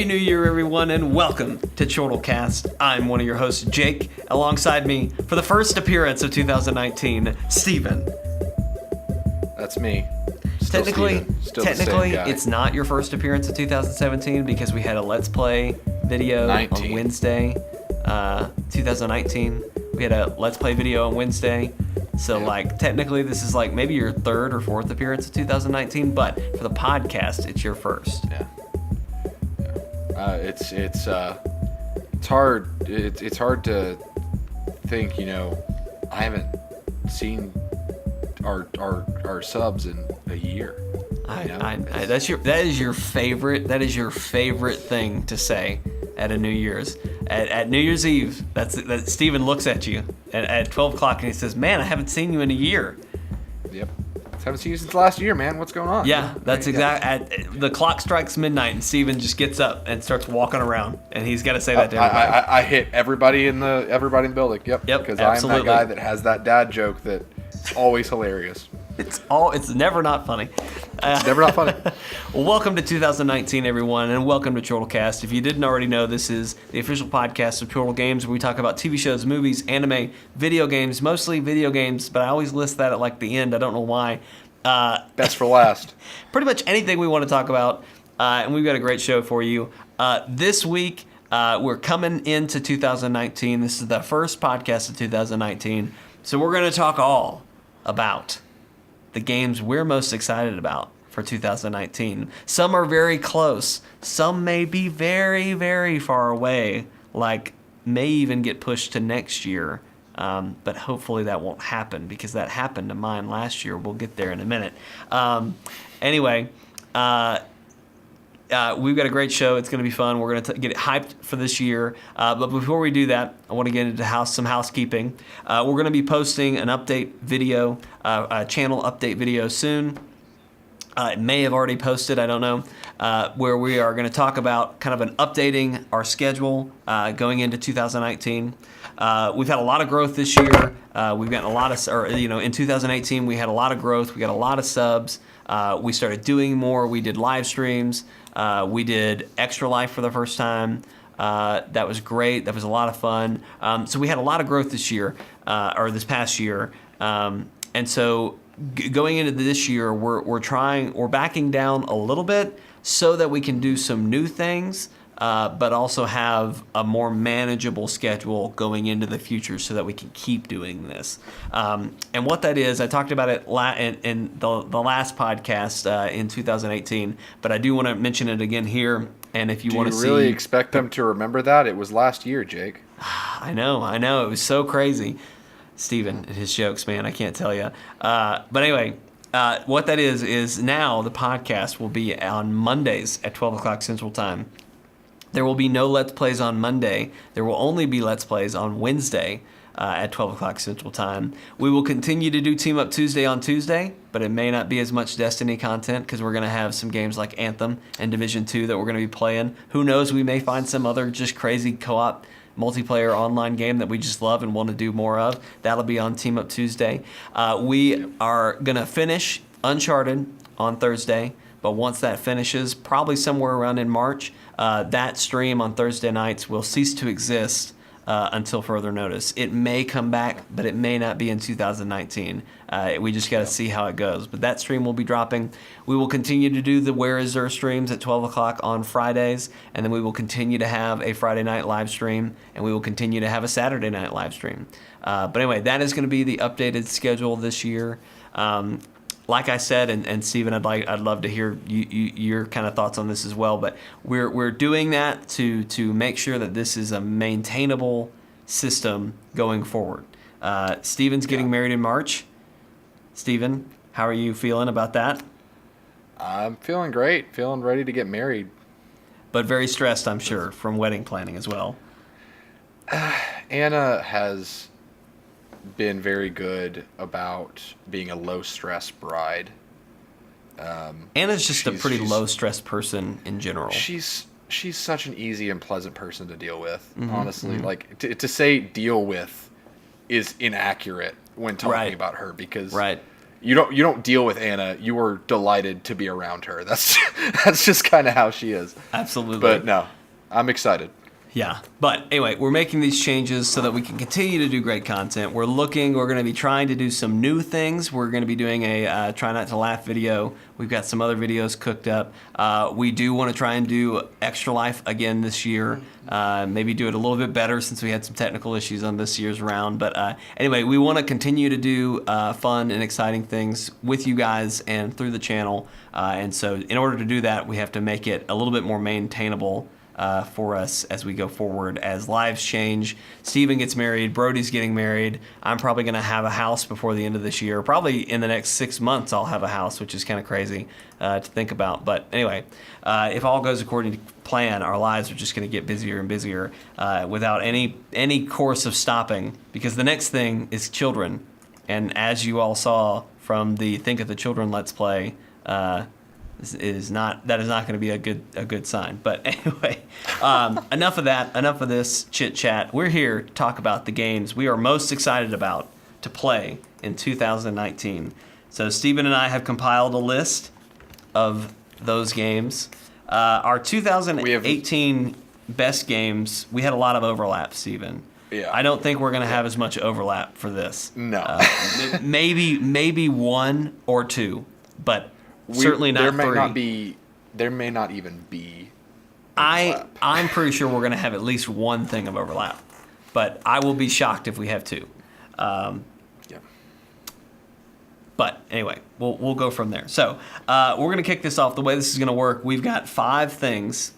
Happy New Year, everyone, and welcome to Chortle Cast. I'm one of your hosts, Jake. Alongside me, for the first appearance of 2019, Steven. That's me. Still Technically, the same guy. it's not your first appearance of 2017 because we had a Let's Play video on Wednesday. 2019, we had a Let's Play video on Wednesday. So, technically, this is maybe your third or fourth appearance of 2019, but for the podcast, it's your first. Yeah. It's hard. It's hard to think. I haven't seen our subs in a year. That is your favorite. That is your favorite thing to say at a New Year's. At New Year's Eve, that Steven looks at you at 12 o'clock and he says, "Man, I haven't seen you in a year." Yep. Haven't seen you since last year, man. What's going on? Yeah, that's exactly. The clock strikes midnight, and Steven just gets up and starts walking around, and he's got to say that to everybody. I hit everybody in the building. Yep. Because I'm that guy that has that dad joke that's always hilarious. It's never not funny. It's never not funny. Well, welcome to 2019, everyone, and welcome to Chortlecast. If you didn't already know, this is the official podcast of Chortle Games, where we talk about TV shows, movies, anime, video games, mostly video games, but I always list that at the end. I don't know why. Best for last. Pretty much anything we want to talk about, and we've got a great show for you. This week, we're coming into 2019. This is the first podcast of 2019, so we're going to talk all about the games we're most excited about for 2019. Some are very close. Some may be very, very far away, may even get pushed to next year. But hopefully that won't happen because that happened to mine last year. We'll get there in a minute. Anyway, we've got a great show. It's going to be fun. We're going to get it hyped for this year. But before we do that, I want to get into some housekeeping. We're going to be posting an update video, a channel update video soon. It may have already posted, I don't know, where we are going to talk about kind of updating our schedule going into 2019. We've had a lot of growth this year. We've gotten a lot in 2018 we had a lot of growth. We got a lot of subs. We started doing more. We did live streams. We did Extra Life for the first time. That was great. That was a lot of fun. So we had a lot of growth this year, or this past year. And so going into this year, we're backing down a little bit so that we can do some new things, but also have a more manageable schedule going into the future so that we can keep doing this. And what that is, I talked about it in the last podcast in 2018, but I do want to mention it again here. And if you want to see... Do you really expect them to remember that? It was last year, Jake. I know. It was so crazy. Steven and his jokes, man, I can't tell you. But anyway, what that is now the podcast will be on Mondays at 12 o'clock Central Time. There will be no Let's Plays on Monday. There will only be Let's Plays on Wednesday at 12 o'clock Central Time. We will continue to do Team Up Tuesday on Tuesday, but it may not be as much Destiny content because we're going to have some games like Anthem and Division 2 that we're going to be playing. Who knows, we may find some other just crazy co-op multiplayer online game that we just love and want to do more of. That'll be on Team Up Tuesday. We are going to finish Uncharted on Thursday, but once that finishes, probably somewhere around in March, that stream on Thursday nights will cease to exist until further notice. It may come back, but it may not be in 2019. We just got to see how it goes. But that stream will be dropping. We will continue to do the Where Is There streams at 12 o'clock on Fridays, and then we will continue to have a Friday night live stream, and we will continue to have a Saturday night live stream. But anyway, that is going to be the updated schedule this year. Like I said, and Steven, I'd love to hear your kind of thoughts on this as well. But we're doing that to make sure that this is a maintainable system going forward. Steven's getting married in March. Steven, how are you feeling about that? I'm feeling great. Feeling ready to get married. But very stressed, I'm sure, from wedding planning as well. Anna has been very good about being a low-stress bride. Anna's just a pretty low-stress person in general. She's such an easy and pleasant person to deal with, honestly. Mm-hmm. To say deal with is inaccurate when talking about her because you don't deal with Anna. You were delighted to be around her. That's just kind of how she is. Absolutely. But no, I'm excited. Yeah. But anyway, we're making these changes so that we can continue to do great content. We're going to be trying to do some new things. We're going to be doing a Try Not to Laugh video. We've got some other videos cooked up. We do want to try and do Extra Life again this year. Maybe do it a little bit better since we had some technical issues on this year's round. But anyway, we want to continue to do fun and exciting things with you guys and through the channel. And so in order to do that, we have to make it a little bit more maintainable for us as we go forward, as lives change. Steven gets married, Brody's getting married. I'm probably going to have a house before the end of this year. Probably in the next 6 months I'll have a house, which is kind of crazy to think about. But anyway, if all goes according to plan, our lives are just going to get busier and busier without any course of stopping, because the next thing is children. And as you all saw from the Think of the Children Let's Play, that is not going to be a good sign. But anyway, enough of that. Enough of this chit chat. We're here to talk about the games we are most excited about to play in 2019. So Steven and I have compiled a list of those games. Our 2018 best games. We had a lot of overlap, Steven. Yeah. I don't think we're going to have as much overlap for this. No. Maybe one or two, but. Certainly not three. There may not even be overlap. I'm pretty sure we're going to have at least one thing of overlap, but I will be shocked if we have two. Yeah. But anyway, we'll go from there. So we're going to kick this off. The way this is going to work, we've got 5 games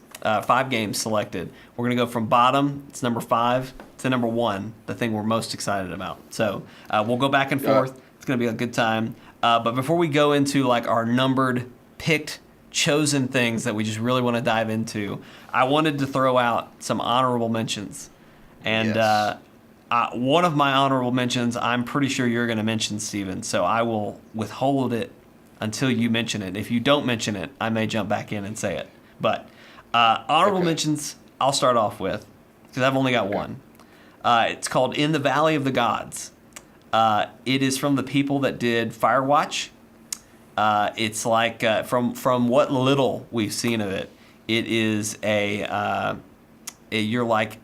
selected. We're going to go from bottom, it's number 5, to number 1, the thing we're most excited about. So we'll go back and forth. It's going to be a good time. But before we go into like our numbered, picked, chosen things that we just really want to dive into, I wanted to throw out some honorable mentions. And one of my honorable mentions, I'm pretty sure you're going to mention, Steven. So I will withhold it until you mention it. If you don't mention it, I may jump back in and say it. But honorable mentions, I'll start off with, because I've only got one. It's called In the Valley of the Gods. It is from the people that did Firewatch. It's like from what little we've seen of it, it is you're like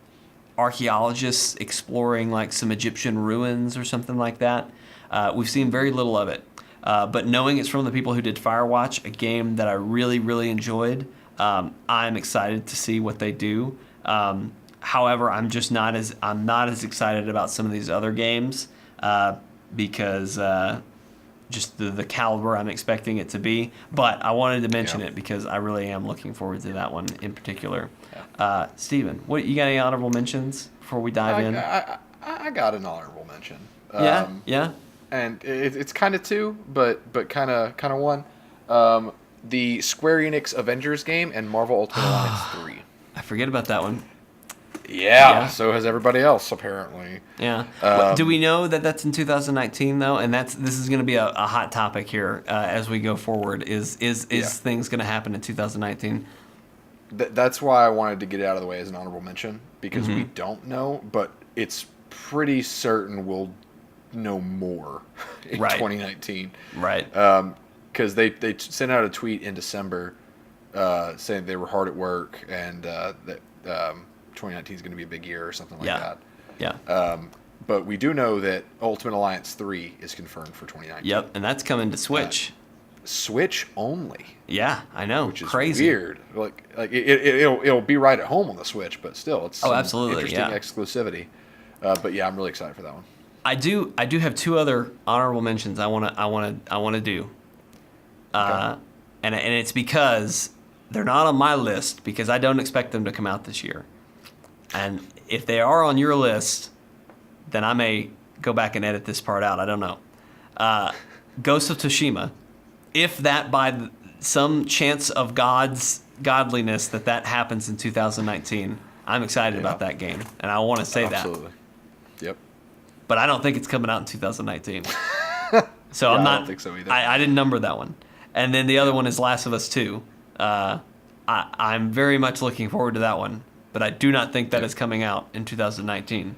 archaeologists exploring like some Egyptian ruins or something like that. We've seen very little of it, but knowing it's from the people who did Firewatch, a game that I really really enjoyed, I'm excited to see what they do. However, I'm not as excited about some of these other games. Because just the caliber I'm expecting it to be. But I wanted to mention it because I really am looking forward to that one in particular. Steven, you got any honorable mentions before we dive in? I got an honorable mention. Yeah? And it's kind of two, but kind of one. The Square Enix Avengers game and Marvel Ultimate Alliance 3. I forget about that one. Yeah, so has everybody else, apparently. Yeah. Do we know that that's in 2019, though? And this is going to be a hot topic here as we go forward. Is things going to happen in 2019? That's why I wanted to get it out of the way as an honorable mention, because we don't know, but it's pretty certain we'll know more in 2019. Right. Because they sent out a tweet in December saying they were hard at work and that 2019 is going to be a big year or something like that. Yeah. But we do know that Ultimate Alliance 3 is confirmed for 2019. Yep, and that's coming to Switch. Switch only. Yeah, I know. Which is crazy. Weird. Like it'll be right at home on the Switch, but still, it's absolutely interesting exclusivity. But yeah, I'm really excited for that one. I do have 2 other honorable mentions I want to do. And it's because they're not on my list because I don't expect them to come out this year. And if they are on your list, then I may go back and edit this part out. I don't know. Ghost of Tsushima, if that by some chance of godliness that happens in 2019, I'm excited about that game, and I want to say Absolutely. Yep. But I don't think it's coming out in 2019. So I don't think so either. I didn't number that one. And then the other one is Last of Us 2. I'm very much looking forward to that one, but I do not think that is coming out in 2019.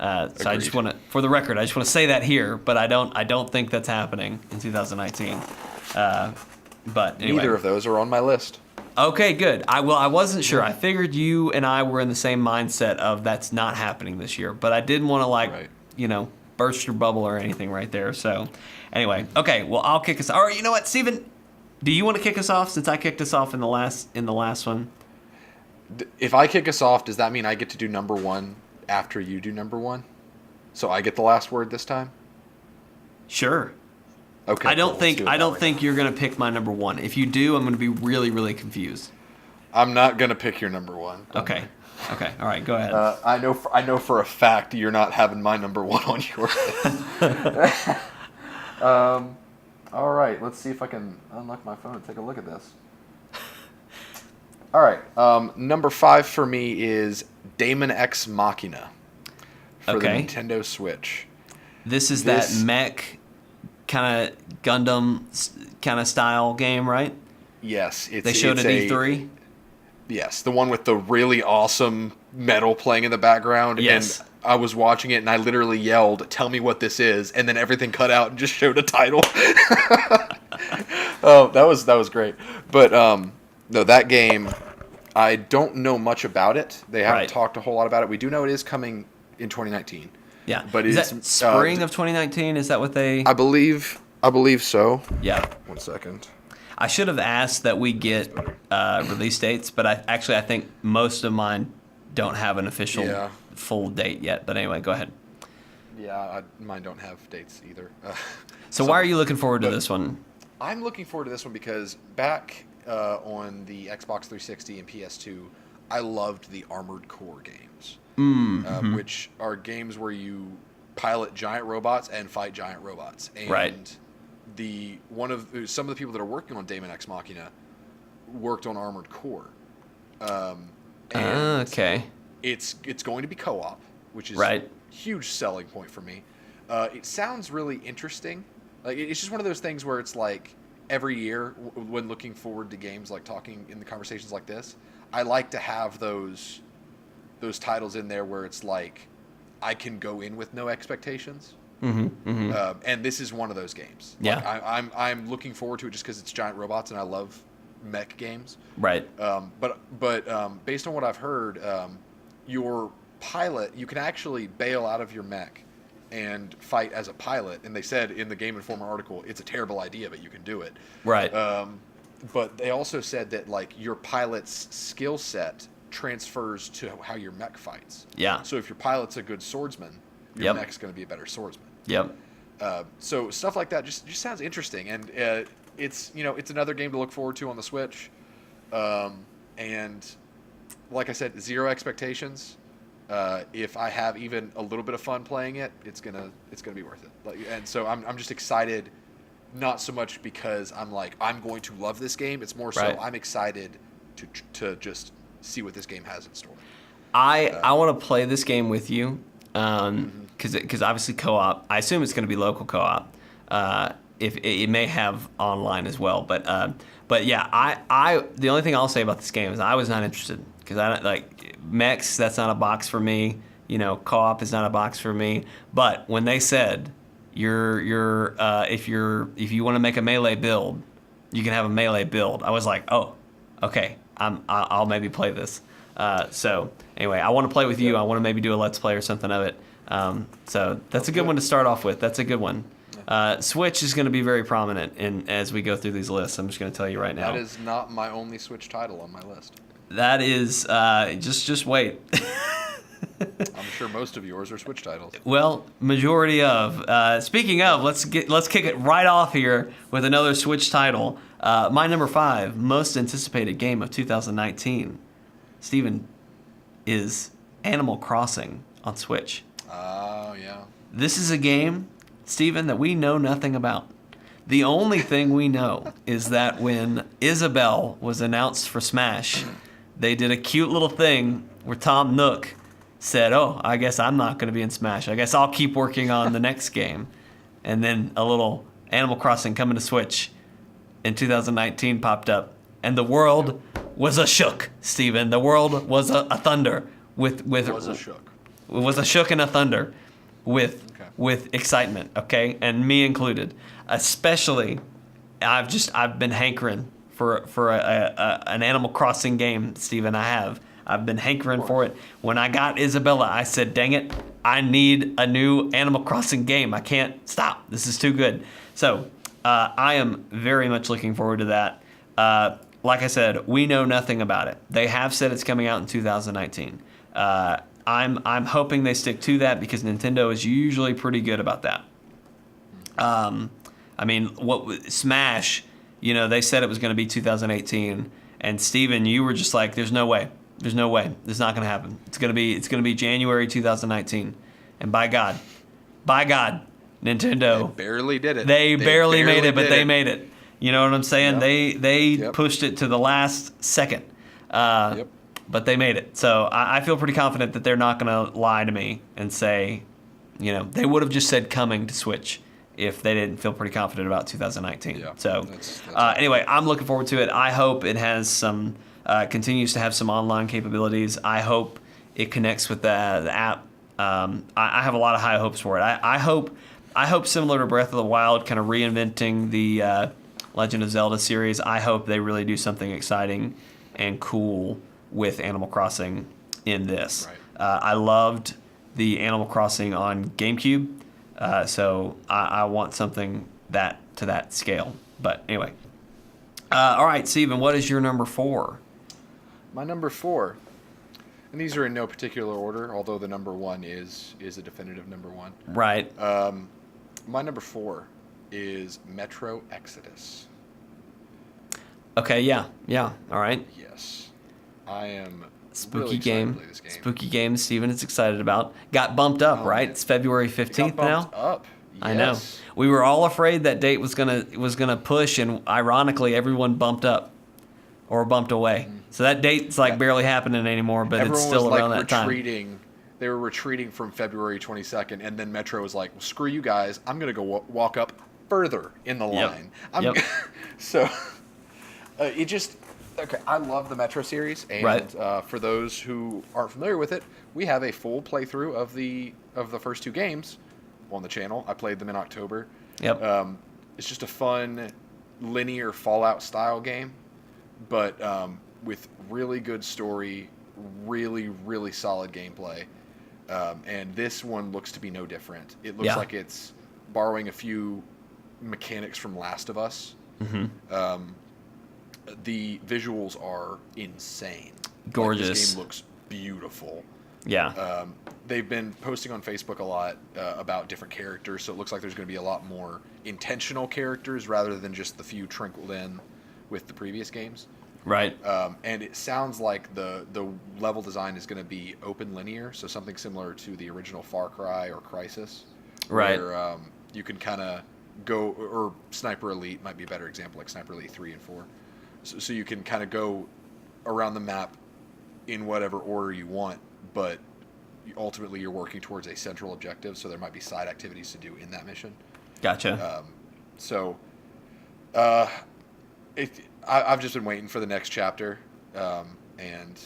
So I just want to, for the record, I just want to say that here, but I don't think that's happening in 2019. But anyway. Neither of those are on my list. Okay, good. I wasn't sure. I figured you and I were in the same mindset of that's not happening this year, but I didn't want to burst your bubble or anything right there. So anyway, okay. Well, I'll kick us. All right. You know what, Steven? Do you want to kick us off since I kicked us off in the last one? If I kick us off, does that mean I get to do number one after you do number one? So I get the last word this time? Sure. Okay. I don't think you're gonna pick my number one. If you do, I'm gonna be really, really confused. I'm not gonna pick your number one. Okay. Okay. All right. Go ahead. I know for a fact you're not having my number one on your list. All right. Let's see if I can unlock my phone and take a look at this. All right. Number 5 for me is Daemon X Machina for the Nintendo Switch. This is that mech kind of Gundam kind of style game, right? Yes. They showed at E3? Yes, the one with the really awesome metal playing in the background. Yes. And I was watching it and I literally yelled, "Tell me what this is," and then everything cut out and just showed a title. Oh, that was great. But no, that game, I don't know much about it. They haven't talked a whole lot about it. We do know it is coming in 2019. Yeah. But is that spring of 2019? Is that what they... I believe so. Yeah. 1 second. I should have asked that we get release dates, but I think most of mine don't have an official full date yet. But anyway, go ahead. Yeah, mine don't have dates either. So why are you looking forward to this one? I'm looking forward to this one because back on the Xbox 360 and PS2, I loved the Armored Core games, which are games where you pilot giant robots and fight giant robots. And some of the people that are working on Daemon X Machina worked on Armored Core. Okay. It's going to be co-op, which is a huge selling point for me. It sounds really interesting. Like, it's just one of those things where it's like every year when looking forward to games, like talking in the conversations like this, I like to have those titles in there where it's like I can go in with no expectations. And this is one of those games. Yeah. Like, I'm looking forward to it just because it's giant robots and I love mech games. Right. But based on what I've heard, your pilot, you can actually bail out of your mech and fight as a pilot. And they said in the Game Informer article, it's a terrible idea, but you can do it. Right. But they also said that like your pilot's skill set transfers to how your mech fights. Yeah. So if your pilot's a good swordsman, your mech's going to be a better swordsman. Yep. So stuff like that just sounds interesting, and it's another game to look forward to on the Switch. And like I said, zero expectations. If I have even a little bit of fun playing it, it's gonna be worth it. And so I'm just excited, not so much because I'm going to love this game. It's more so I'm excited to just see what this game has in store. I want to play this game with you. Because obviously co-op, I assume it's going to be local co-op. If it may have online as well, but yeah, I the only thing I'll say about this game is I was not interested because I don't like mechs. That's not a box for me. Co-op is not a box for me. But when they said if you want to make a melee build, you can have a melee build. I was like, oh, okay, I'll maybe play this. So anyway, I want to play with you. I want to maybe do a Let's Play or something of it. So that's a good one to start off with. That's a good one. Switch is going to be very prominent as we go through these lists. I'm just going to tell you right now. That is not my only Switch title on my list. That is just wait. I'm sure most of yours are Switch titles. Well, majority of. Speaking of, let's kick it right off here with another Switch title. My number 5 most anticipated game of 2019. Steven, is Animal Crossing on Switch. Oh, yeah. This is a game, Steven, that we know nothing about. The only thing we know is that when Isabelle was announced for Smash, they did a cute little thing where Tom Nook said, oh, I guess I'm not going to be in Smash. I guess I'll keep working on the next game. And then a little Animal Crossing coming to Switch in 2019 popped up. And the world was a shook, Steven. The world was a thunder with was a shook. was a shook and a thunder with excitement, okay, and me included. Especially, I've been hankering for an Animal Crossing game, Steven. I've been hankering for it. When I got Isabella, I said, dang it, I need a new Animal Crossing game. I can't stop. This is too good. So I am very much looking forward to that. Like I said, we know nothing about it. They have said it's coming out in 2019. I'm hoping they stick to that because Nintendo is usually pretty good about that. I mean, Smash, they said it was going to be 2018, and Steven, you were just like, there's no way. There's no way. It's not going to happen. It's going to be January 2019. And by God, Nintendo. They barely did it. They barely made it, but they made it. You know what I'm saying? Yep. They pushed it to the last second. But they made it. So I feel pretty confident that they're not going to lie to me and say, they would have just said coming to Switch if they didn't feel pretty confident about 2019. Yeah, so that's anyway, I'm looking forward to it. I hope it has some, continues to have some online capabilities. I hope it connects with the app. I have a lot of high hopes for it. I hope similar to Breath of the Wild, kind of reinventing the Legend of Zelda series. I hope they really do something exciting and cool with Animal Crossing in this. Right. I loved the Animal Crossing on GameCube, so I want something to that scale. But anyway. All right, Steven, what is your number 4? My number 4, and these are in no particular order, although the number 1 is a definitive number 1. Right. My number 4 is Metro Exodus. Okay, yeah, all right. Yes. I am Spooky really game. excited to play this game. Spooky game Steven is excited about. Got bumped up, right? Man. It's February 15th It got bumped now. up. Yes. I know. We were all afraid that date was gonna push, and ironically, everyone bumped up or bumped away. So that date's barely happening anymore, but Everyone it's still was around that time. They were retreating from February 22nd, and then Metro was like, well, "Screw you guys! I'm gonna go walk up further in the line." So it just okay. I love the Metro series, and for those who aren't familiar with it, we have a full playthrough of the first 2 games on the channel. I played them in October. It's just a fun linear Fallout style game, but with really good story, really, really solid gameplay. And this one looks to be no different. It looks like it's borrowing a few mechanics from Last of Us. Mm-hmm. The visuals are insane. Gorgeous. This game looks beautiful. Yeah. They've been posting on Facebook a lot about different characters, so it looks like there's going to be a lot more intentional characters rather than just the few trickled in with the previous games. Right. And it sounds like the level design is going to be open linear, so something similar to the original Far Cry or Crysis. Right. Where you can kind of go, or Sniper Elite might be a better example, like Sniper Elite 3 and 4. So you can kind of go around the map in whatever order you want, but ultimately you're working towards a central objective, so there might be side activities to do in that mission. Gotcha. I've just been waiting for the next chapter, and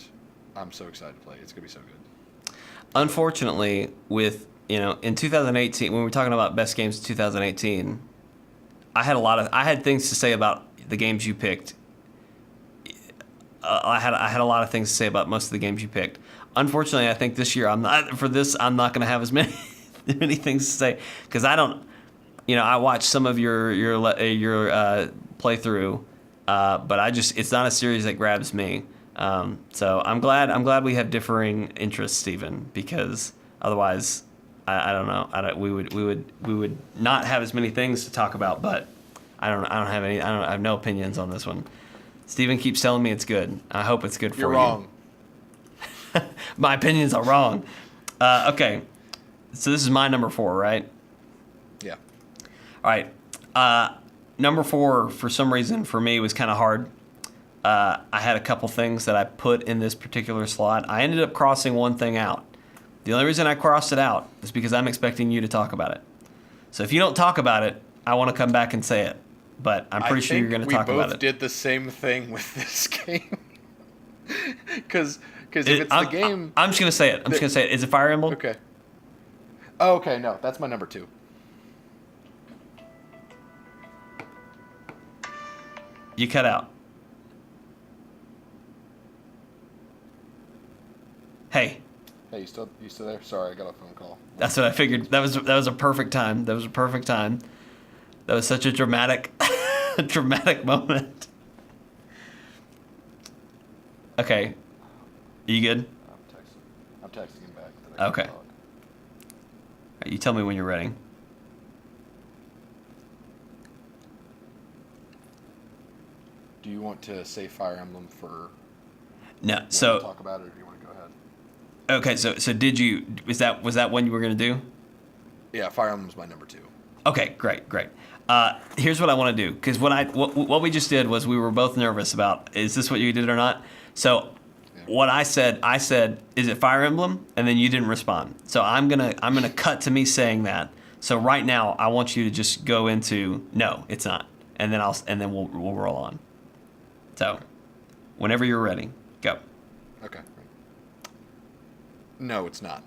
I'm so excited to play it. It's going to be so good. Unfortunately, with in 2018, when we were talking about best games of 2018, I had things to say about the games you picked. I had a lot of things to say about most of the games you picked. Unfortunately, I think this year I'm not going to have as many things to say because I don't. I watched some of your playthrough, but it's not a series that grabs me. So I'm glad we have differing interests, Stephen, because otherwise I don't know. We would not have as many things to talk about. But I have no opinions on this one. Steven keeps telling me it's good. I hope it's good for you. You're wrong. My opinions are wrong. Okay, so this is my number 4, right? Yeah. All right. Number 4, for some reason, for me, was kind of hard. I had a couple things that I put in this particular slot. I ended up crossing one thing out. The only reason I crossed it out is because I'm expecting you to talk about it. So if you don't talk about it, I want to come back and say it. But I'm pretty sure you're going to talk about it. We both did the same thing with this game. Because Because if it's the game, I'm just gonna say it. Is it Fire Emblem? okay. Oh, okay, no, that's my number 2. You cut out. Hey. Hey, you still there? Sorry, I got a phone call. That's what I figured. That was a perfect time. That was a perfect time. That was such a dramatic, dramatic moment. Okay. You good? I'm texting him back. That I can Okay. talk. Right, you tell me when you're ready. Do you want to say Fire Emblem for? No. Want So to talk about it, or do you want to go ahead? okay. So did you? Was that one you were gonna do? Yeah, Fire Emblem's my number 2. Okay. Great. Here's what I want to do, because what we just did was we were both nervous about, is this what you did or not? So what I said, is it Fire Emblem? And then you didn't respond. So I'm gonna cut to me saying that. So right now I want you to just go into no, it's not, and then we'll roll on. So whenever you're ready, go. Okay. No, it's not.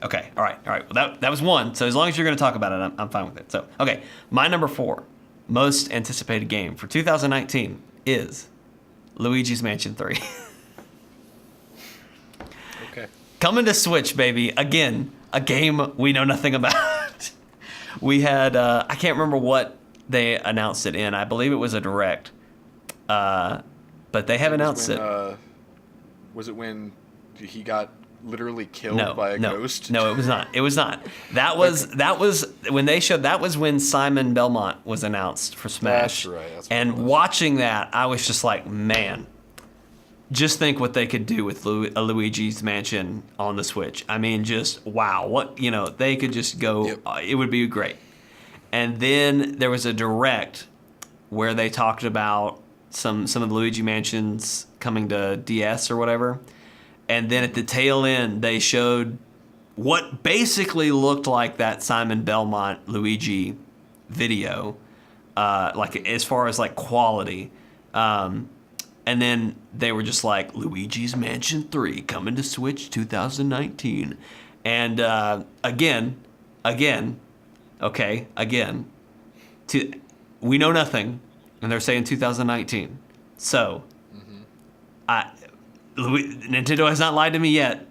Okay, all right. Well, that was one. So as long as you're going to talk about it, I'm fine with it. So, okay, my number 4 most anticipated game for 2019 is Luigi's Mansion 3. Okay. Coming to Switch, baby. Again, a game we know nothing about. We had, I can't remember what they announced it in. I believe it was a direct. But they have announced it. Was it when he got literally killed by a ghost? No, it was not. It was not. That was when they showed. That was when Simon Belmont was announced for Smash. That's right. That's what and it was. watching that, I was just like, man, just think what they could do with a Luigi's Mansion on the Switch. I mean, just wow. What they could just go. Yep. It would be great. And then there was a direct where they talked about some of the Luigi Mansions coming to DS or whatever. And then at the tail end, they showed what basically looked like that Simon Belmont Luigi video, like as far as like quality. And then they were just like, Luigi's Mansion 3 coming to Switch 2019. And again, we know nothing, and they're saying 2019. So, Nintendo has not lied to me yet,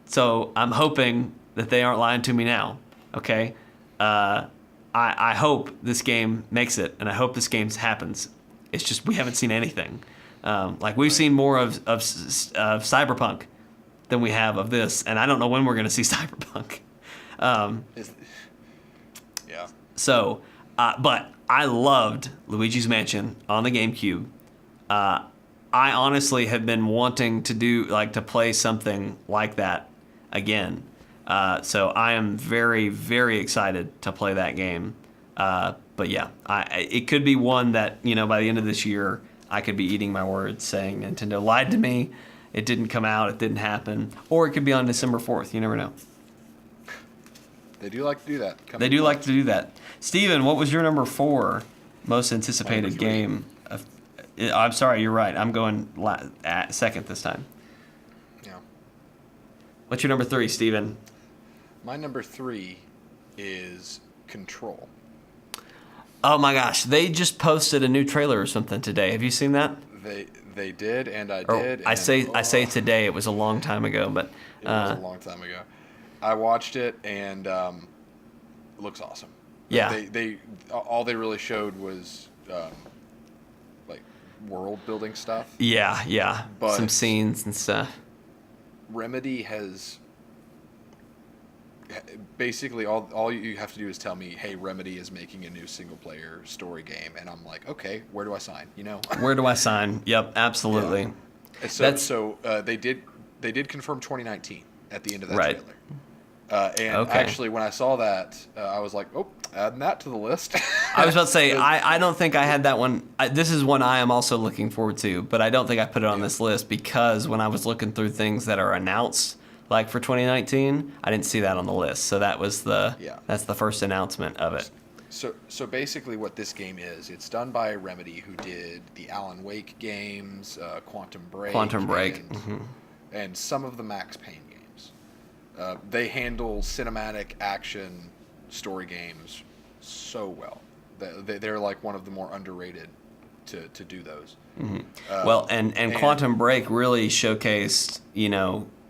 so I'm hoping that they aren't lying to me now. Okay, I hope this game makes it, and I hope this game happens. It's just we haven't seen anything. Like we've seen more of Cyberpunk than we have of this, and I don't know when we're going to see Cyberpunk. Yeah. So, but I loved Luigi's Mansion on the GameCube. I honestly have been wanting to play something like that again. So I am very, very excited to play that game. But yeah, it could be one that, by the end of this year, I could be eating my words saying Nintendo lied to me. It didn't come out. It didn't happen. Or it could be on December 4th. You never know. They do like to do that. They do like to do that. Steven, what was your number 4 most anticipated game? I'm sorry, you're right. I'm going second this time. Yeah. What's your number 3, Steven? My number 3 is Control. Oh my gosh, they just posted a new trailer or something today. Have you seen that? They did, and I Or did. I say today. It was a long time ago, but it was a long time ago. I watched it, and it looks awesome. Yeah. They all they really showed was like world building stuff. Yeah. But some scenes and stuff. Remedy has basically all you have to do is tell me, hey, Remedy is making a new single player story game, and I'm like, okay, where do I sign? Where do I sign? Yep, absolutely. Yeah. So they did confirm 2019 at the end of that trailer. And actually, when I saw that, I was like, oh, adding that to the list. I was about to say, I don't think I had that one. This is one I am also looking forward to, but I don't think I put it on this list because when I was looking through things that are announced, like for 2019, I didn't see that on the list. So that was that's the first announcement of it. So basically what this game is, it's done by Remedy, who did the Alan Wake games, Quantum Break. Quantum Break. And, and some of the Max Payne games. They handle cinematic action story games so well. They're like one of the more underrated to do those. Mm-hmm. Well, and Quantum Break really showcased,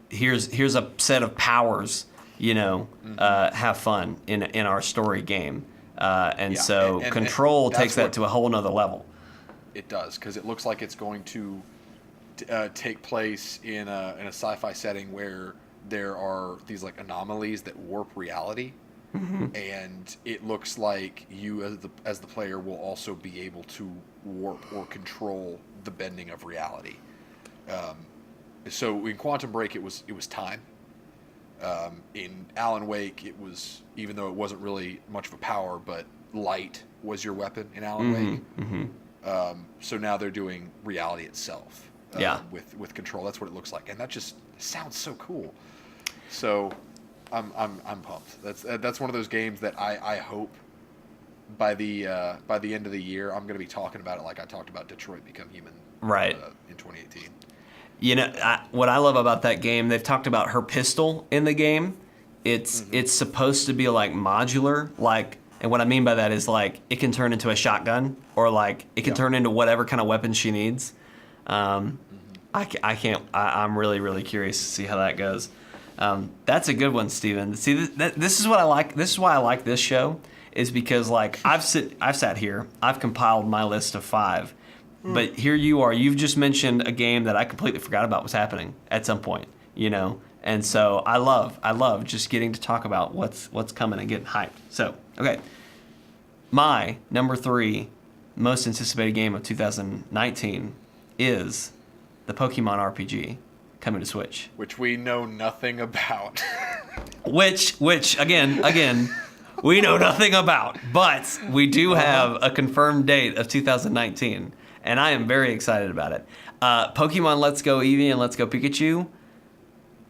here's a set of powers, have fun in our story game. So Control takes that to a whole nother level. It does, because it looks like it's going to take place in a sci-fi setting where there are these like anomalies that warp reality. Mm-hmm. And it looks like you as the player will also be able to warp or control the bending of reality. So in Quantum Break it was time. In Alan Wake it was, even though it wasn't really much of a power, but light was your weapon in Alan Wake. Mm-hmm. So now they're doing reality itself. With Control. That's what it looks like, and that just sounds so cool. So I'm pumped. That's one of those games that I hope by the end of the year I'm going to be talking about it like I talked about Detroit Become Human in 2018. What I love about that game, they've talked about her pistol in the game. It's supposed to be like modular, and what I mean by that is like it can turn into a shotgun, or like it can turn into whatever kind of weapon she needs. I'm really, really curious to see how that goes. That's a good one, Steven. See, this is what I like. This is why I like this show, is because like I've sat here, I've compiled my list of 5, but here you are. You've just mentioned a game that I completely forgot about was happening at some point, and so I love just getting to talk about what's coming and getting hyped. So okay, my number 3 most anticipated game of 2019 is the Pokemon RPG coming to Switch, which we know nothing about. which again we know nothing about, but we do have a confirmed date of 2019, and I am very excited about it. Pokemon Let's Go Eevee and Let's Go Pikachu,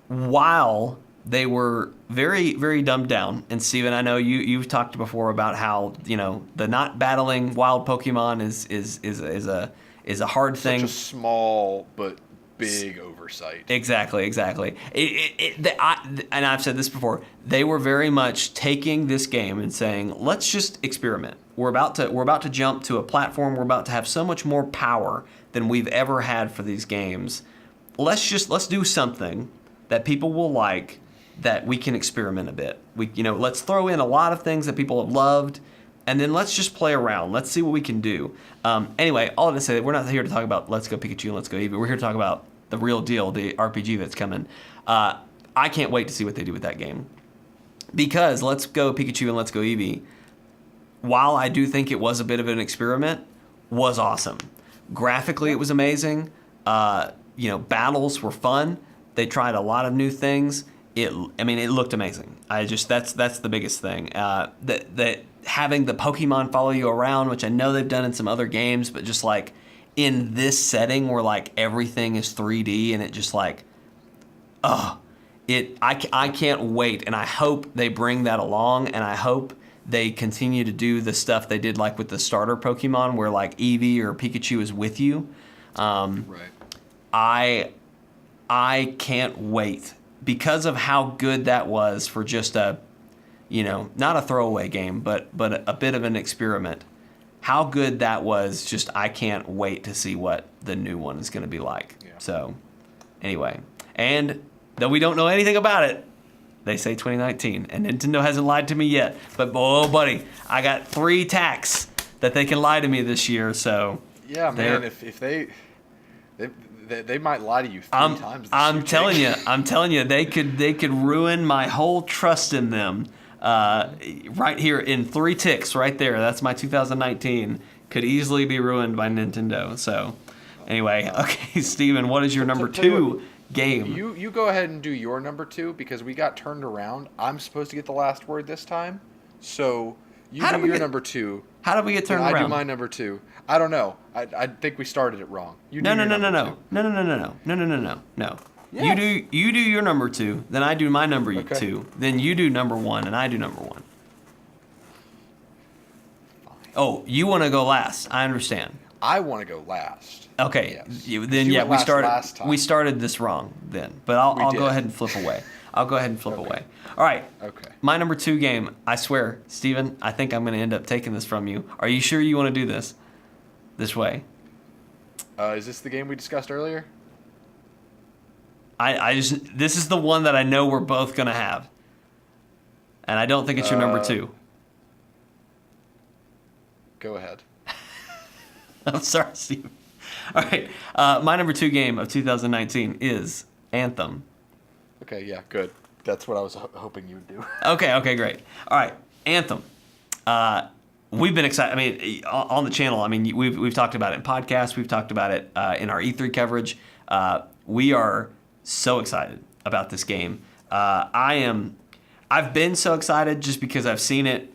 while they were very, very dumbed down, and Steven, I know you've talked before about how the not battling wild Pokemon is a hard thing. Such a small but big oversight. Exactly. And I've said this before. They were very much taking this game and saying, "Let's just experiment. We're about to jump to a platform. We're about to have so much more power than we've ever had for these games. Let's do something that people will like, that we can experiment a bit. Let's throw in a lot of things that people have loved, and then let's just play around. Let's see what we can do." Anyway, all to say that we're not here to talk about Let's Go Pikachu and Let's Go Eevee. We're here to talk about the real deal, the RPG that's coming. I can't wait to see what they do with that game. Because Let's Go Pikachu and Let's Go Eevee, while I do think it was a bit of an experiment, was awesome. Graphically, it was amazing. Battles were fun. They tried a lot of new things. It looked amazing. That's the biggest thing. That having the Pokemon follow you around, which I know they've done in some other games, but just like in this setting where like everything is 3D and it just like, I can't wait, and I hope they bring that along, and I hope they continue to do the stuff they did like with the starter Pokemon where like Eevee or Pikachu is with you. Right. I can't wait because of how good that was for just a, not a throwaway game, but a bit of an experiment. How good that was, just I can't wait to see what the new one is going to be like. Yeah. So, anyway, and though we don't know anything about it, they say 2019, and Nintendo hasn't lied to me yet. But, oh, buddy, I got 3 tacks that they can lie to me this year, so... Yeah, man, if they might lie to you 3 times. I'm telling you, they could ruin my whole trust in them. Right here in 3 ticks, right there. That's my 2019. Could easily be ruined by Nintendo. So, anyway, okay, Steven, what is your number 2 game? You go ahead and do your number 2 because we got turned around. I'm supposed to get the last word this time, so you do your number 2. How did we get turned around? I do my number 2. I don't know. I think we started it wrong. No. Yes. You do your number 2, then I do my number 2, then you do number 1, and I do number 1. Fine. Oh, you want to go last? I understand. I want to go last. Okay, Yes. then You went last started last time. we started this wrong then, but I'll go did. ahead and flip away. I'll go ahead and flip Okay. away. All right. Okay. My number 2 game. I swear, Steven, I think I'm going to end up taking this from you. Are you sure you want to do this way? Is this the game we discussed earlier? This is the one that I know we're both going to have, and I don't think it's your number 2. Go ahead. I'm sorry, Steve. All right. My number 2 game of 2019 is Anthem. Okay, yeah, good. That's what I was hoping you would do. Okay, great. All right, Anthem. We've been excited. I mean, on the channel. I mean, we've talked about it in podcasts. We've talked about it in our E3 coverage. We are so excited about this game. I've been so excited just because I've seen it.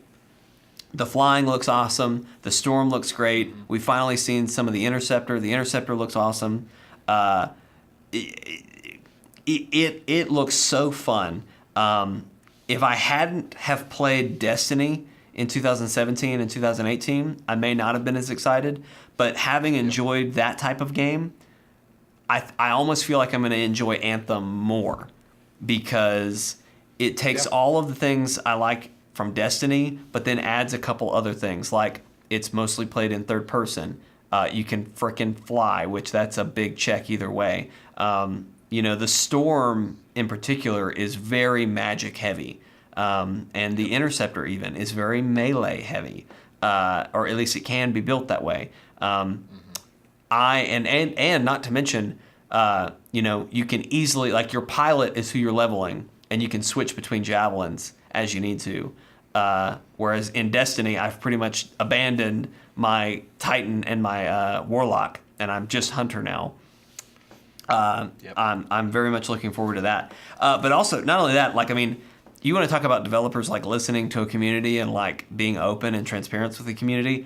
The flying looks awesome. The storm looks great. We've finally seen some of the Interceptor. The Interceptor looks awesome. It looks so fun. If I hadn't have played Destiny in 2017 and 2018, I may not have been as excited. But having enjoyed that type of game, I almost feel like I'm going to enjoy Anthem more because it takes all of the things I like from Destiny, but then adds a couple other things, like it's mostly played in third person. You can frickin' fly, which that's a big check either way. The storm in particular is very magic heavy, and the Interceptor even is very melee heavy, or at least it can be built that way. And not to mention, you can easily, like, your pilot is who you're leveling, and you can switch between javelins as you need to. Whereas in Destiny, I've pretty much abandoned my Titan and my Warlock, and I'm just Hunter now. I'm very much looking forward to that. But also, not only that, like, I mean, you want to talk about developers like listening to a community and like being open and transparent with the community.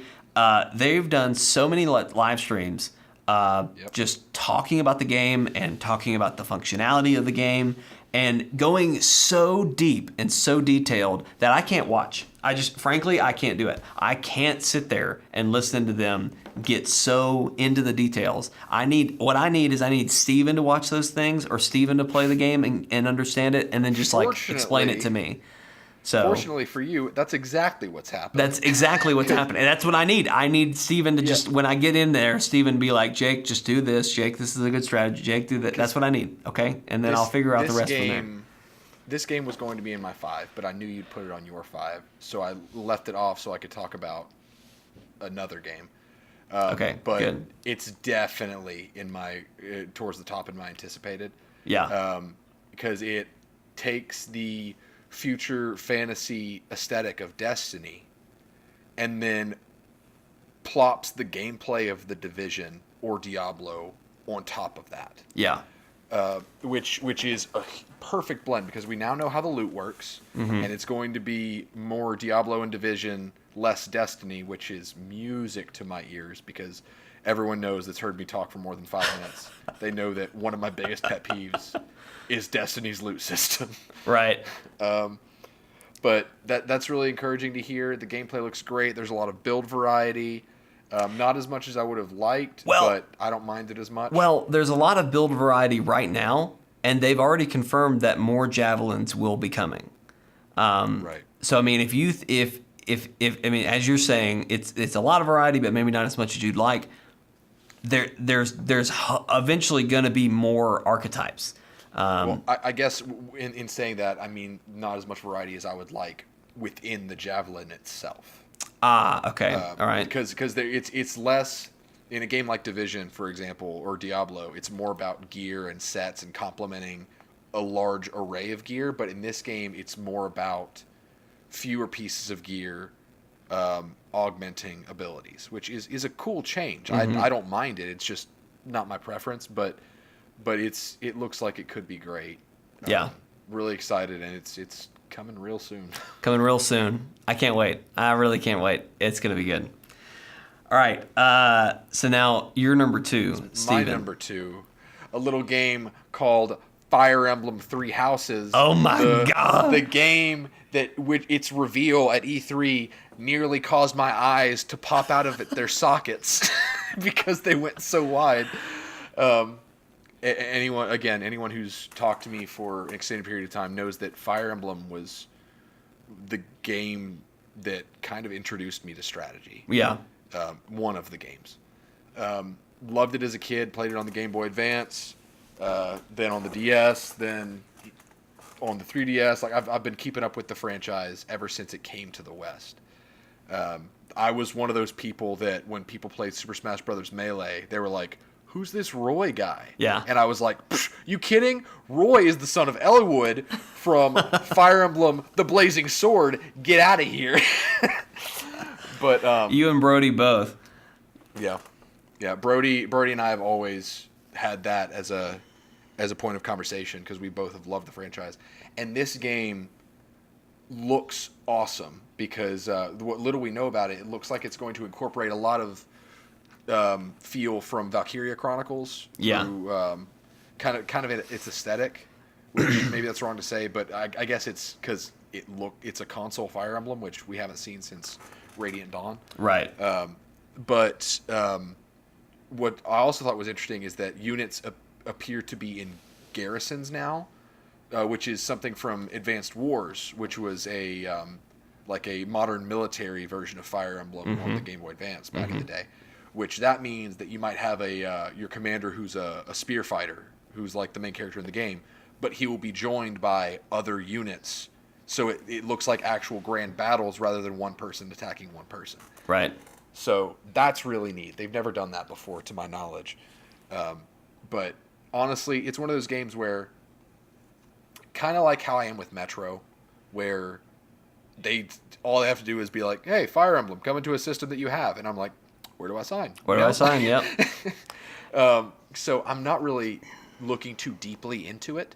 They've done so many live streams just talking about the game and talking about the functionality of the game and going so deep and so detailed that I can't watch. Frankly, I can't do it. I can't sit there and listen to them get so into the details. I need Steven to watch those things, or Steven to play the game and understand it, and then just like explain it to me. So fortunately for you, that's exactly what's happening. That's exactly what's happening. And that's what I need. I need Steven to just, when I get in there, Steven be like, Jake, just do this. Jake, this is a good strategy. Jake, do that. That's what I need, okay? And then I'll figure out the rest from there. This game was going to be in my 5, but I knew you'd put it on your 5, so I left it off so I could talk about another game. Okay, but good. It's definitely in my towards the top of my anticipated. Yeah. Because it takes the future fantasy aesthetic of Destiny and then plops the gameplay of The Division or Diablo on top of that. Yeah. Which is a perfect blend because we now know how the loot works, and it's going to be more Diablo and Division, less Destiny, which is music to my ears because everyone knows that's heard me talk for more than 5 minutes. They know that one of my biggest pet peeves is Destiny's loot system. Right. But that's really encouraging to hear. The gameplay looks great. There's a lot of build variety. Not as much as I would have liked, but I don't mind it as much. Well, there's a lot of build variety right now, and they've already confirmed that more javelins will be coming. Right. So I mean, if I mean, as you're saying, it's a lot of variety, but maybe not as much as you'd like. There's eventually going to be more archetypes. Well, I guess in saying that, I mean not as much variety as I would like within the javelin itself. Okay, all right. Because it's less in a game like Division, for example, or Diablo. It's more about gear and sets and complementing a large array of gear. But in this game, it's more about fewer pieces of gear augmenting abilities, which is a cool change. I don't mind it. It's just not my preference, but it looks like it could be great. Yeah. Really excited, and it's coming real soon. Coming real soon. I can't wait. I really can't wait. It's going to be good. All right. So now you're number 2, Steven. My number 2, a little game called Fire Emblem Three Houses. Oh my God. The game that its reveal at E3 nearly caused my eyes to pop out of their sockets. because they went so wide. Anyone who's talked to me for an extended period of time knows that Fire Emblem was the game that kind of introduced me to strategy. Yeah. One of the games. Loved it as a kid, played it on the Game Boy Advance, then on the DS, then on the 3DS. Like I've been keeping up with the franchise ever since it came to the West. I was one of those people that when people played Super Smash Bros. Melee, they were like, "Who's this Roy guy?" Yeah. And I was like, "You kidding? Roy is the son of Eliwood from Fire Emblem: The Blazing Sword. Get out of here." But you and Brody both. Yeah. Brody and I have always had that as a point of conversation because we both have loved the franchise. And this game looks awesome because what little we know about it, it looks like it's going to incorporate a lot of feel from Valkyria Chronicles. Yeah. Through, kind of its aesthetic, which maybe that's wrong to say, but I guess it's because it's a console Fire Emblem, which we haven't seen since Radiant Dawn. Right. But what I also thought was interesting is that units appear to be in garrisons now, which is something from Advanced Wars, which was a modern military version of Fire Emblem on the Game Boy Advance back in the day. Which that means that you might have your commander who's a spear fighter, who's like the main character in the game, but he will be joined by other units. So it looks like actual grand battles rather than one person attacking one person. Right. So that's really neat. They've never done that before, to my knowledge. But honestly, it's one of those games where, kind of like how I am with Metro, where all they have to do is be like, "Hey, Fire Emblem, come into a system that you have," and I'm like, "Where do I sign?" Where do I sign? Yep. So I'm not really looking too deeply into it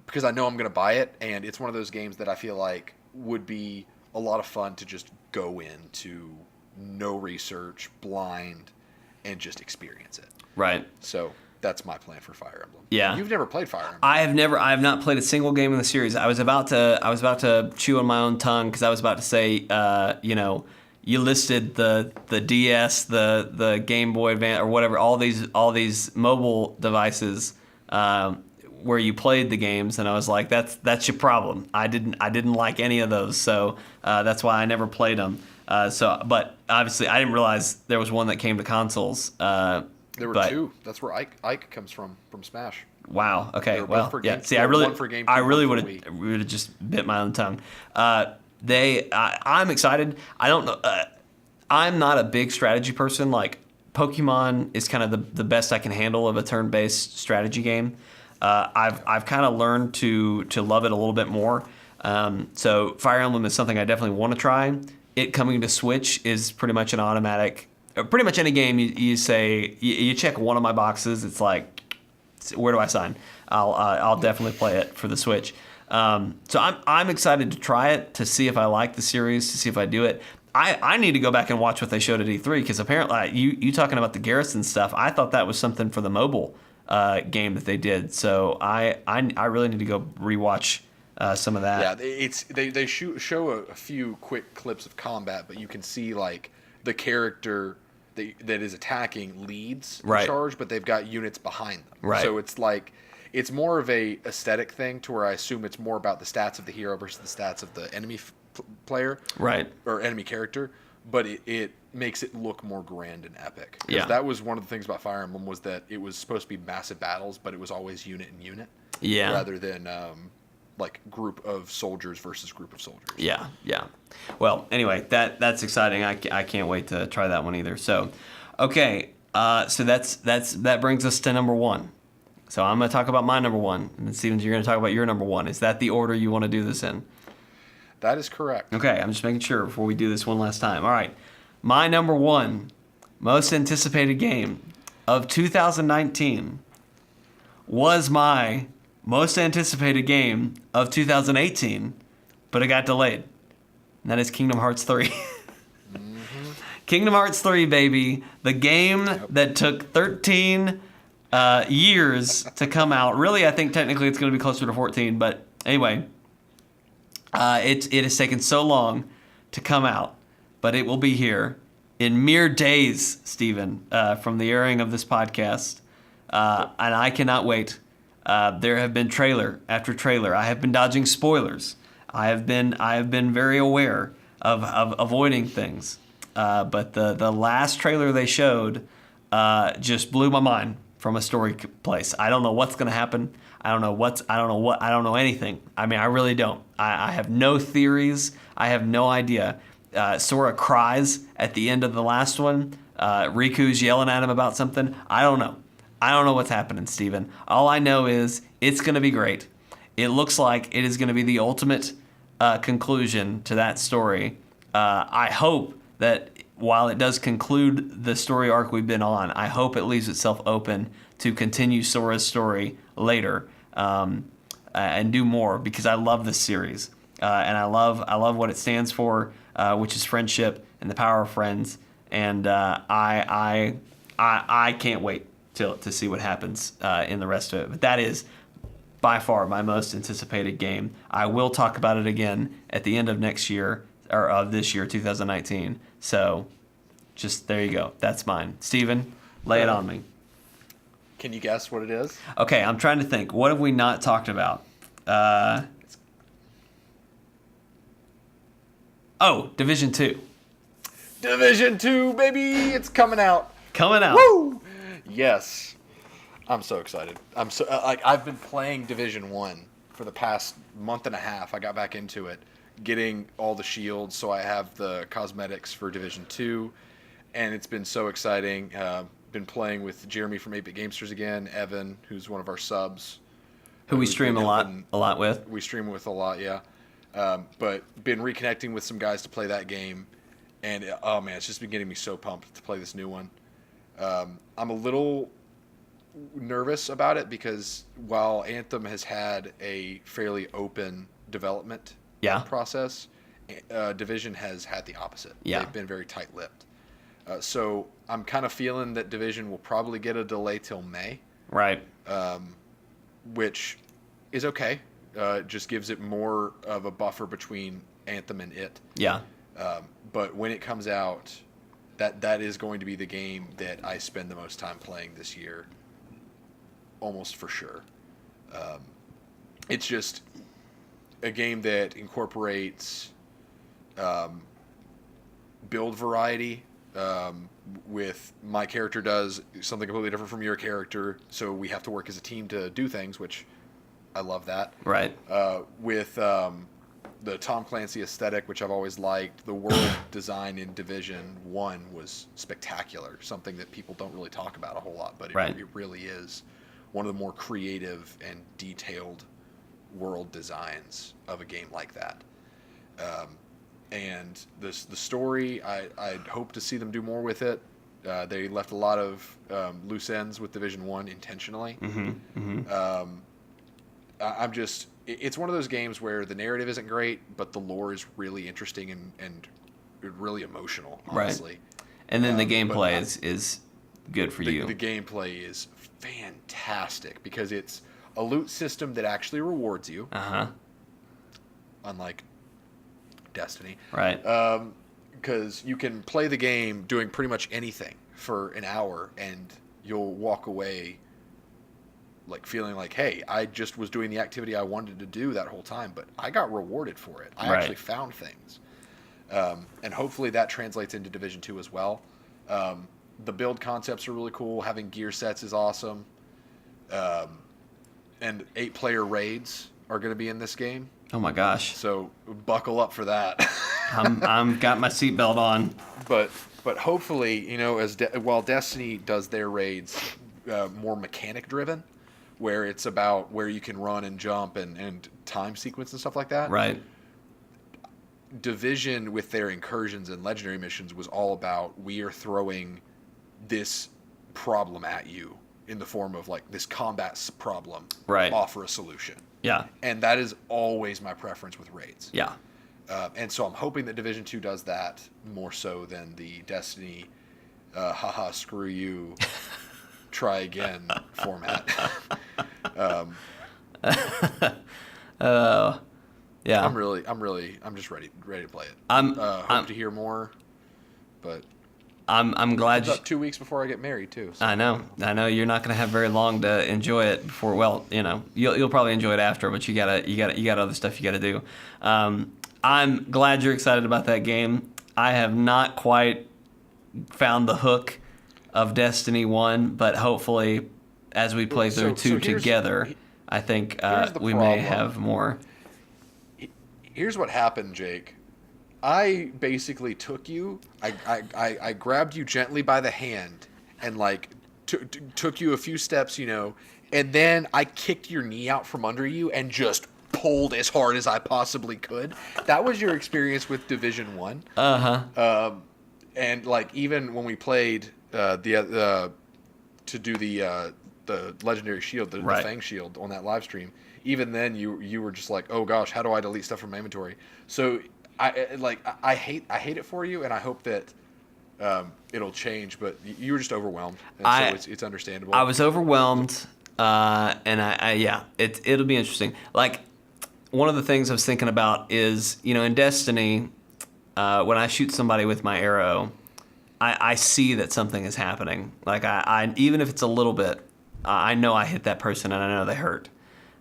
because I know I'm going to buy it, and it's one of those games that I feel like would be a lot of fun to just go into no research, blind, and just experience it. Right. So that's my plan for Fire Emblem. Yeah. You've never played Fire Emblem. I have not played a single game in the series. I was about to chew on my own tongue because I was about to say, you listed the DS, the Game Boy Advance, or whatever, all these mobile devices where you played the games, and I was like, that's your problem. I didn't like any of those, so that's why I never played them. But obviously, I didn't realize there was one that came to consoles. There were two. That's where Ike comes from Smash. Wow. Okay. Well, yeah. See, I really would have just bit my own tongue. I'm excited. I don't know. I'm not a big strategy person. Like Pokemon is kind of the best I can handle of a turn-based strategy game. I've kind of learned to love it a little bit more. So Fire Emblem is something I definitely want to try. It coming to Switch is pretty much an automatic. Pretty much any game you say you check one of my boxes, it's like, where do I sign? I'll definitely play it for the Switch. So I'm excited to try it, to see if I like the series, to see if I do it. I need to go back and watch what they showed at E3 because apparently you talking about the Garrison stuff, I thought that was something for the mobile game that they did. So I really need to go rewatch some of that. Yeah, they show a few quick clips of combat, but you can see like the character that is attacking leads the charge, but they've got units behind them. Right. So it's like it's more of a aesthetic thing to where I assume it's more about the stats of the hero versus the stats of the enemy player, right, or enemy character. But it makes it look more grand and epic. Yeah, that was one of the things about Fire Emblem was that it was supposed to be massive battles, but it was always unit and unit. Yeah. Rather than like group of soldiers versus group of soldiers. Yeah. Well, anyway, that's exciting. I can't wait to try that one either. So, okay, so that brings us to number one. So I'm going to talk about my number one, and then Stevens, you're going to talk about your number one. Is that the order you want to do this in? That is correct. Okay, I'm just making sure before we do this one last time. All right, my number one most anticipated game of 2019 was my most anticipated game of 2018, but it got delayed. And that is Kingdom Hearts 3. Kingdom Hearts 3, baby. The game that took 13 years to come out. Really, I think technically it's going to be closer to 14, but anyway, it has taken so long to come out, but it will be here in mere days, Stephen, from the airing of this podcast, and I cannot wait. There have been trailer after trailer. I have been dodging spoilers. I have been very aware of avoiding things. But the last trailer they showed just blew my mind from a story place. I don't know what's going to happen. I don't know anything. I mean, I really don't. I have no theories. I have no idea. Sora cries at the end of the last one. Riku's yelling at him about something. I don't know. I don't know what's happening, Steven. All I know is it's going to be great. It looks like it is going to be the ultimate conclusion to that story. I hope that while it does conclude the story arc we've been on, I hope it leaves itself open to continue Sora's story later and do more, because I love this series and I love what it stands for, which is friendship and the power of friends. And I can't wait to see what happens in the rest of it. But that is by far my most anticipated game. I will talk about it again at the end of next year, or of this year, 2019. So just there you go. That's mine. Steven, lay it on me. Can you guess what it is? Okay, I'm trying to think. What have we not talked about? Division 2. Division 2, baby! It's coming out. Coming out. Woo! Yes. I'm so excited. I've been playing Division 1 for the past month and a half. I got back into it, getting all the shields, so I have the cosmetics for Division 2, and it's been so exciting. Been playing with Jeremy from 8-Bit Gamesters again, Evan, who's one of our subs. Who we stream a lot with. We stream with a lot, yeah. But been reconnecting with some guys to play that game, and oh man, it's just been getting me so pumped to play this new one. I'm a little nervous about it because while Anthem has had a fairly open development process, Division has had the opposite. Yeah. They've been very tight-lipped. So I'm kind of feeling that Division will probably get a delay till May. Right. Which is okay. Just gives it more of a buffer between Anthem and it. Yeah. But when it comes out, that is going to be the game that I spend the most time playing this year, almost for sure. It's just a game that incorporates build variety. With my character does something completely different from your character, so we have to work as a team to do things, which I love that. Right. With the Tom Clancy aesthetic, which I've always liked, the world design in Division 1 was spectacular, something that people don't really talk about a whole lot, but it really is one of the more creative and detailed world designs of a game like that. And the story, I hope to see them do more with it. They left a lot of loose ends with Division 1 intentionally. Mm-hmm. Mm-hmm. It's one of those games where the narrative isn't great, but the lore is really interesting and really emotional, honestly. Right. And then the gameplay is good for you. The gameplay is fantastic because it's a loot system that actually rewards you. Uh-huh. Unlike Destiny. Right. Because you can play the game doing pretty much anything for an hour and you'll walk away like feeling like, hey, I just was doing the activity I wanted to do that whole time, but I got rewarded for it. I actually found things. And hopefully that translates into Division 2 as well. The build concepts are really cool. Having gear sets is awesome. And 8-player raids are going to be in this game. Oh my gosh! So buckle up for that. I'm got my seatbelt on. But hopefully, while Destiny does their raids more mechanic driven, where it's about where you can run and jump and time sequence and stuff like that. Right. Division with their incursions and legendary missions was all about we are throwing this problem at you in the form of like this combat problem. Right. Offer a solution. Yeah. And that is always my preference with raids. Yeah. And so I'm hoping that Division 2 does that more so than the Destiny, haha, screw you, try again format. Yeah. I'm just ready to play it. Hope to hear more, but I'm glad. It's about 2 weeks before I get married too. So. I know you're not going to have very long to enjoy it before. Well, you'll probably enjoy it after, but you got other stuff you got to do. I'm glad you're excited about that game. I have not quite found the hook of Destiny 1, but hopefully as we play through 2 together, I think we may have more. Here's what happened, Jake. I basically took you, I grabbed you gently by the hand and like took you a few steps, and then I kicked your knee out from under you and just pulled as hard as I possibly could. That was your experience with Division 1. And like even when we played to do the legendary shield, the Fang shield on that live stream, even then you were just like, oh gosh, how do I delete stuff from my inventory? So I hate it for you, and I hope that it'll change. But you were just overwhelmed, and so it's understandable. I was overwhelmed, and it'll be interesting. Like one of the things I was thinking about is in Destiny, when I shoot somebody with my arrow, I see that something is happening. Like I even if it's a little bit, I know I hit that person and I know they hurt.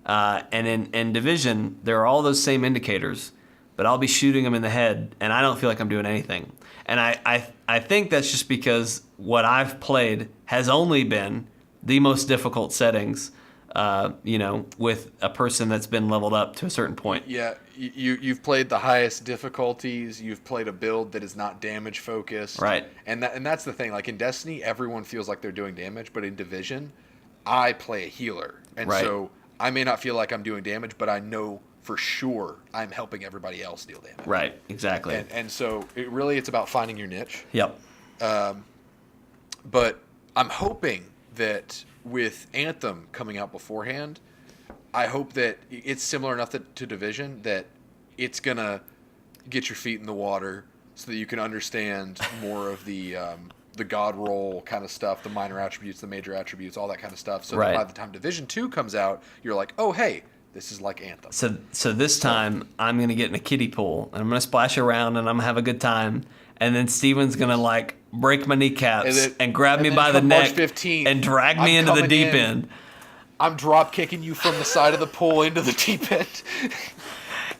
And in Division, there are all those same indicators, but I'll be shooting them in the head, and I don't feel like I'm doing anything. And I think that's just because what I've played has only been the most difficult settings, with a person that's been leveled up to a certain point. Yeah, you've played the highest difficulties. You've played a build that is not damage focused. Right. And that's the thing. Like in Destiny, everyone feels like they're doing damage, but in Division, I play a healer, and so I may not feel like I'm doing damage, but I know for sure I'm helping everybody else deal damage. Right, exactly. And so it's about finding your niche. Yep. But I'm hoping that with Anthem coming out beforehand, I hope that it's similar enough to Division that it's going to get your feet in the water so that you can understand more of the god roll kind of stuff, the minor attributes, the major attributes, all that kind of stuff. So that by the time Division 2 comes out, you're like, oh, hey, this is like Anthem. So this time, I'm going to get in a kiddie pool, and I'm going to splash around, and I'm going to have a good time. And then Steven's going to, like, break my kneecaps and grab me by the neck 15, and drag me into the deep end. I'm drop kicking you from the side of the pool into the deep end.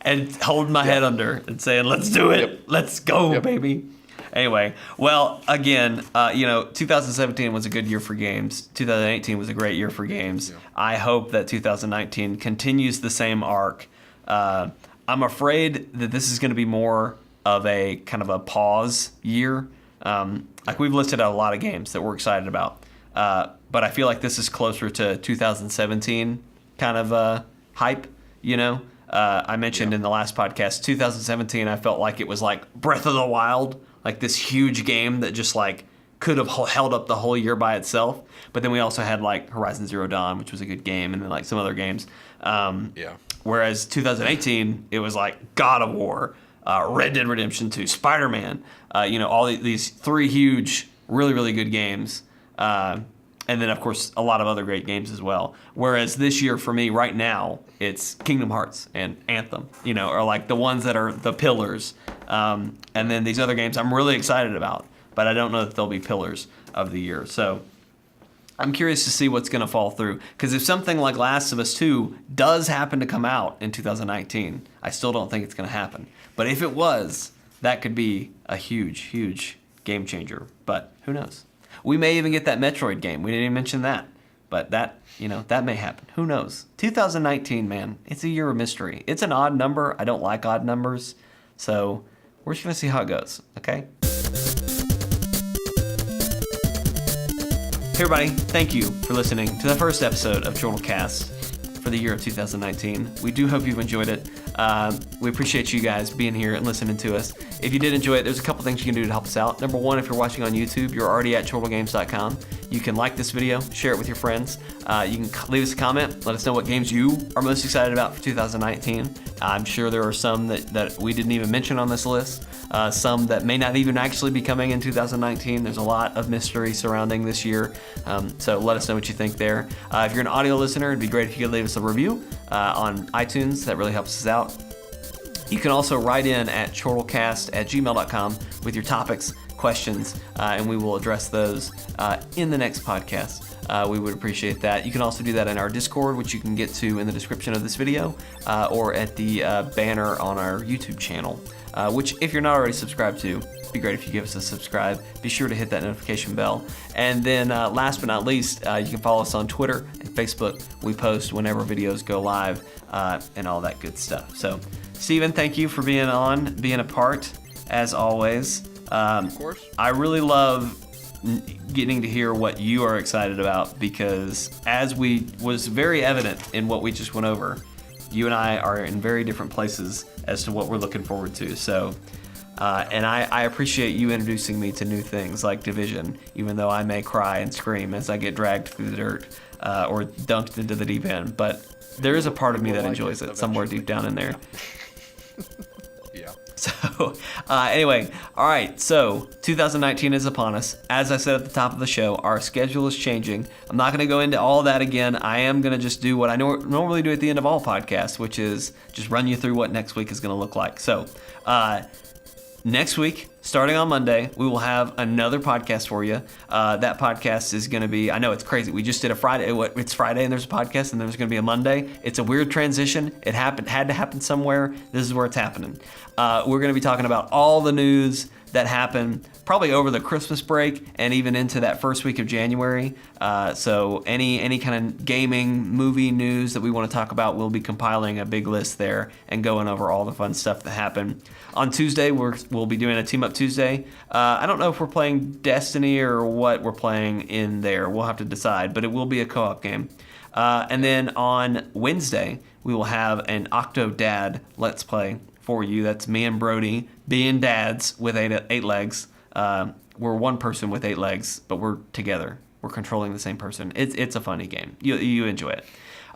And holding my head under and saying, let's do it. Yep. Let's go, baby. Anyway, well, again, 2017 was a good year for games. 2018 was a great year for games. Yeah. I hope that 2019 continues the same arc. I'm afraid that this is going to be more of a kind of a pause year. Like we've listed out a lot of games that we're excited about. But I feel like this is closer to 2017 kind of hype, I mentioned in the last podcast, 2017, I felt like it was like Breath of the Wild, like this huge game that just like could have held up the whole year by itself. But then we also had like Horizon Zero Dawn, which was a good game, and then like some other games. Whereas 2018, it was like God of War, Red Dead Redemption 2, Spider-Man, all these 3 huge, really, really good games. And then, of course, a lot of other great games as well. Whereas this year, for me, right now, it's Kingdom Hearts and Anthem, are like the ones that are the pillars. And then these other games I'm really excited about, but I don't know that they'll be pillars of the year. So I'm curious to see what's going to fall through. Because if something like Last of Us 2 does happen to come out in 2019, I still don't think it's going to happen. But if it was, that could be a huge, huge game changer. But who knows? We may even get that Metroid game. We didn't even mention that. But that may happen. Who knows? 2019, man, it's a year of mystery. It's an odd number. I don't like odd numbers. So we're just going to see how it goes, okay? Hey, everybody. Thank you for listening to the first episode of Chortle Cast for the year of 2019. We do hope you've enjoyed it. We appreciate you guys being here and listening to us. If you did enjoy it, there's a couple things you can do to help us out. Number one, if you're watching on YouTube, you're already at chortlegames.com. You can like this video, share it with your friends. You can leave us a comment, let us know what games you are most excited about for 2019. I'm sure there are some that we didn't even mention on this list. Some that may not even actually be coming in 2019. There's a lot of mystery surrounding this year. So let us know what you think there. If you're an audio listener, it'd be great if you could leave us a review on iTunes. That really helps us out. You can also write in at chortlecast@gmail.com with your topics, questions, and we will address those in the next podcast. We would appreciate that. You can also do that in our Discord, which you can get to in the description of this video, or at the banner on our YouTube channel, which if you're not already subscribed to, it'd be great if you give us a subscribe. Be sure to hit that notification bell. And then last but not least, you can follow us on Twitter and Facebook. We post whenever videos go live and all that good stuff. So, Steven, thank you for being a part, as always. Of course. I really love getting to hear what you are excited about, because as was very evident in what we just went over, you and I are in very different places as to what we're looking forward to. So, and I appreciate you introducing me to new things like Division, even though I may cry and scream as I get dragged through the dirt or dunked into the deep end. But there is a part of me that enjoys it somewhere deep down in there. Yeah. So, anyway, all right, so 2019 is upon us. As I said at the top of the show, our schedule is changing. I'm not going to go into all that again. I am going to just do what I normally do at the end of all podcasts, which is just run you through what next week is going to look like. So, next week, starting on Monday, we will have another podcast for you. That podcast is going to be, I know it's crazy. We just did a Friday. It's Friday and there's a podcast, and there's going to be a Monday. It's a weird transition. It had to happen somewhere. This is where it's happening. We're going to be talking about all the news that happened probably over the Christmas break and even into that first week of January. So any kind of gaming, movie news that we want to talk about, we'll be compiling a big list there and going over all the fun stuff that happened. On Tuesday, we'll be doing a Team Up Tuesday. I don't know if we're playing Destiny or what we're playing in there. We'll have to decide, but it will be a co-op game. And then on Wednesday, we will have an Octodad Let's Play for you. That's me and Brody being dads with eight legs. We're one person with 8 legs, but we're together. We're controlling the same person. It's a funny game. You enjoy it.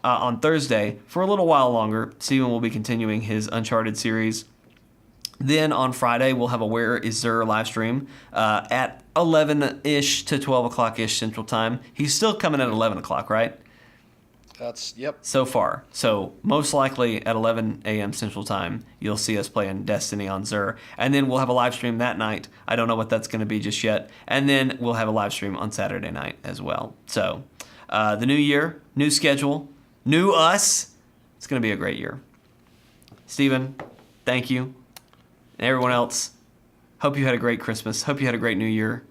On Thursday, for a little while longer, Steven will be continuing his Uncharted series. Then on Friday, we'll have a Where Is Zer live stream at 11-ish to 12 o'clock-ish Central Time. He's still coming at 11 o'clock, right? Yep. So far. So most likely at 11 a.m. Central Time, you'll see us playing Destiny on Zer. And then we'll have a live stream that night. I don't know what that's going to be just yet. And then we'll have a live stream on Saturday night as well. So the new year, new schedule, new us. It's going to be a great year. Steven, thank you. And everyone else, hope you had a great Christmas. Hope you had a great new year.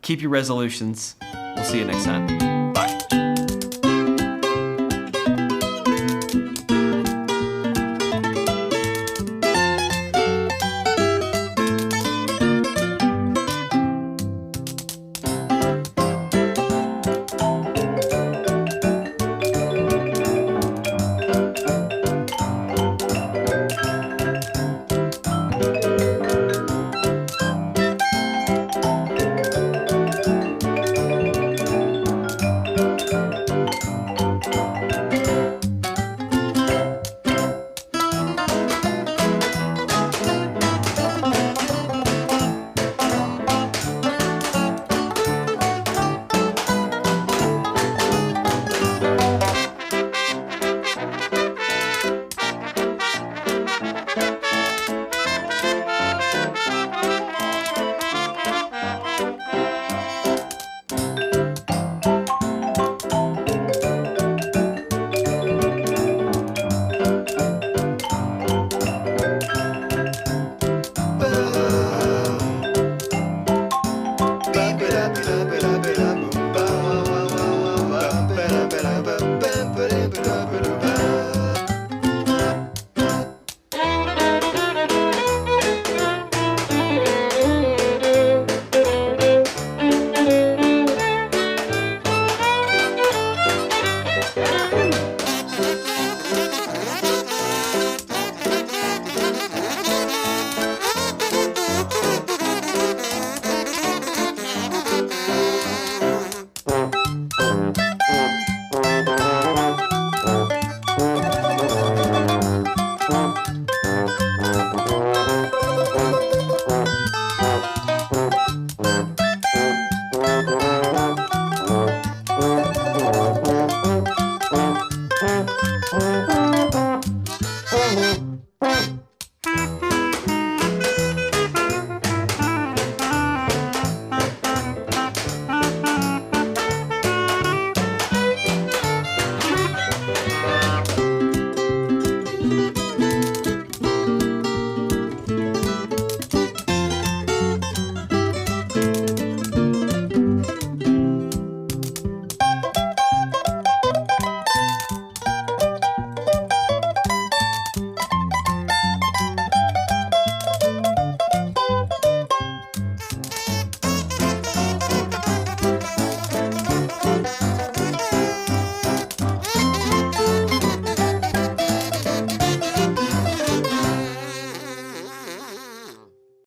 Keep your resolutions. We'll see you next time. Ba-ba-da-ba-da-ba-da.